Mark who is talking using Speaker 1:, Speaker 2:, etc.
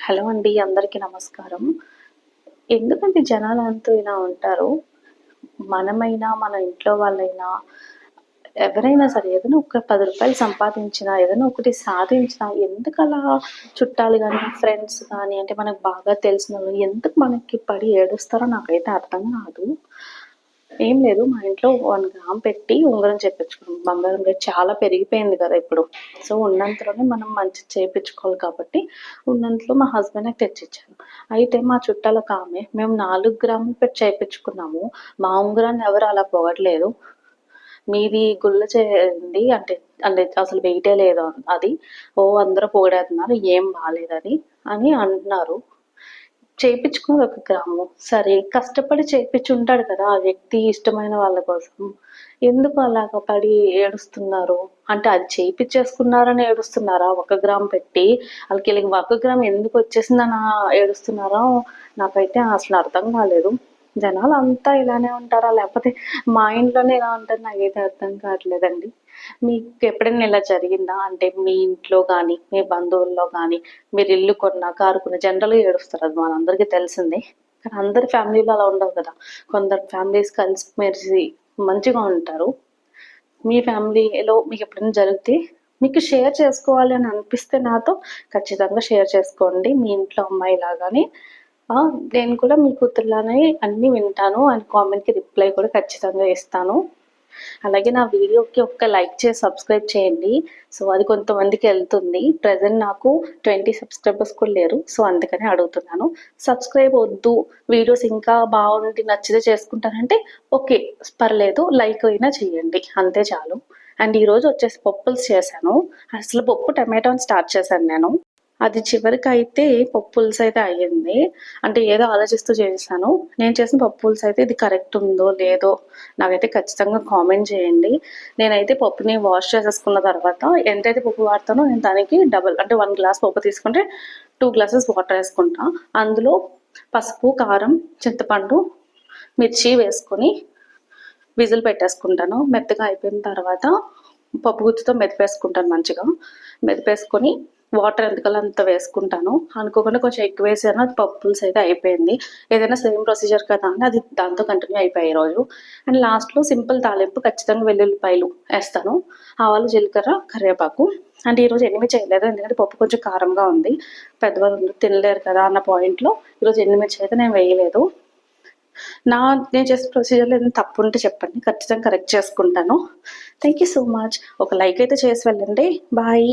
Speaker 1: Hello అండి. అందరికీ నమస్కారం. ఎందుకంటే జనాలంతా ఇలా ఉంటారు. మనమైనా, మన ఇంట్లో వాళ్ళైనా, ఎవరైనా సరే ఏదైనా ఒక రూ. 10 సంపాదించినా, ఏదైనా ఒకటి సాధించినా ఎందుకలా చుట్టాలు గానీ, ఫ్రెండ్స్ గానీ, అంటే మనకు బాగా తెలిసినోళ్ళు ఎందుకు మనకి పడి ఏడుస్తారో నాకైతే అర్థం కాదు. ఏం లేదు, మా ఇంట్లో 1 గ్రామ్ పెట్టి ఉంగరం చేపించుకున్నాం. బంగారం రేట్ చాలా పెరిగిపోయింది కదా ఇప్పుడు. సో, ఉన్నంతలోనే మనం మంచిది చేపించుకోవాలి కాబట్టి, ఉన్నంతలో మా హస్బెండ్ నాకు తెచ్చిచ్చారు. అయితే మా చుట్టాలొకామె, మేము 4 గ్రాములు పెట్టి చేపించుకున్నాము. మా ఉంగరాన్ని ఎవరు అలా పొగడలేదు. మీది గుల్ల చేయండి అంటే, అంటే అసలు వెయిటే లేదు అది. అందరూ పొగిడేత్తన్నారు, ఏం బాలేదని అని అంటున్నారు. చేపిచ్చుకున్నది 1 గ్రాము. సరే కష్టపడి చేపిచ్చుంటాడు కదా ఆ వ్యక్తి ఇష్టమైన వాళ్ళ కోసం. ఎందుకు అలాగ పడి ఏడుస్తున్నారు? అంటే అది చేపిచ్చేసుకున్నారని ఏడుస్తున్నారా 1 గ్రామ్ పెట్టి? ఆళ్ళకి 1 గ్రామ్ ఎందుకొచ్చేసిందని ఏడుస్తున్నారో నాకైతే అసలు అర్థం కాలేదు. జనాలంతా ఇలానే ఉంటారా? లేకపోతే మా ఇంట్లోనే ఇలా ఉంటారో నాకైతే అర్థం కావట్లేదండి. మీకెప్పుడైనా ఇలా జరిగిందా? అంటే మీ ఇంట్లో గానీ, మీ బంధువుల్లో గానీ, మీరు ఇల్లు కొన్నా, కారు కొన్నా జనరల్‌గా ఏడుస్తారు. అది మనందరికీ తెలిసిందే. కానీ అందరి ఫ్యామిలీలో అలా ఉండవు కదా! కొందరు ఫ్యామిలీస్ కలిసిమెలిసి మంచిగా ఉంటారు. మీ ఫ్యామిలీలో మీకెప్పుడైనా జరిగితే మీకు షేర్ చేసుకోవాలి అని అనిపిస్తే నాతో ఖచ్చితంగా షేర్ చేసుకోండి. మీ ఇంట్లో అమ్మాయిలాగానే. నేను కూడా మీ కూతురులానే అన్నీ వింటాను. అండ్ కామెంట్‌కి రిప్లై కూడా ఖచ్చితంగా ఇస్తాను. అలాగే నా వీడియోకి ఒక్క లైక్ చేసి సబ్స్క్రైబ్ చేయండి. సో, అది కొంతమందికెళ్తుంది. ప్రెజెంట్ నాకు 20 సబ్స్క్రైబర్స్ కూడా లేరు. సో, అందుకనే అడుగుతున్నాను. సబ్స్క్రైబ్ వద్దు, వీడియోస్ ఇంకా బాగుండి నచ్చితే చేసుకుంటానంటే ఓకే. పర్లేదు. లైక్ అయినా చేయండి. అంతే చాలు. అండ్ ఈరోజు వచ్చేసి పప్పుల్స్ చేశాను. అసలు పప్పు టమాటోని స్టార్ట్ చేశాను నేను. అది చివరికైతే పప్పు పులుసయితే అయ్యింది. అంటే ఏదో ఆలోచిస్తూ చేసేసాను. నేను చేసిన పప్పు పులుసయితే ఇది కరెక్ట్ ఉందో లేదో నాకైతే ఖచ్చితంగా కామెంట్ చేయండి. నేనైతే పప్పుని వాష్ చేసేసుకున్న తర్వాత ఎంతైతే పప్పు వాడతానో నేను దానికి డబుల్ అంటే 1 గ్లాస్ పప్పు తీసుకుంటే 2 గ్లాసెస్ వాటర్ వేసుకుంటా. అందులో పసుపు, కారం, చింతపండు, మిర్చి వేసుకొని విజిల్ పెట్టేసుకుంటాను. మెత్తగా అయిపోయిన తర్వాత పప్పు గుత్తితో మెదిపేసుకుంటాను మంచిగా. మెదిపేసుకొని వాటర్ ఎంతకాలో అంత వేసుకుంటాను. అనుకోకుండా కొంచెం ఎక్కువ వేసాను. అది పప్పు పులుసు అయితే అయిపోయింది. ఏదైనా సేమ్ ప్రొసీజర్ కదా అని అది దాంతో కంటిన్యూ అయిపోయాయి ఈరోజు. అండ్ లాస్ట్‌లో సింపుల్ తాలింపు ఖచ్చితంగా వెల్లుల్లిపాయలు ఏస్తాను. ఆవాలు, జీలకర్ర, కరివేపాకు. అంటే ఈరోజు ఎండుమిర్చి చేయలేదు. ఎందుకంటే పప్పు కొంచెం కారంగా ఉంది. పెద్దవాళ్ళు తినలేరు కదా అన్న పాయింట్‌లో ఈరోజు ఎండుమిర్చి అయితే నేను వేయలేదు. నేను చేసిన ప్రొసీజర్‌లో ఏదైనా తప్పుంటే చెప్పండి. ఖచ్చితంగా కరెక్ట్ చేసుకుంటాను. Thank you so much. ఒక లైక్ అయితే చేసి వెళ్ళండి. బాయ్.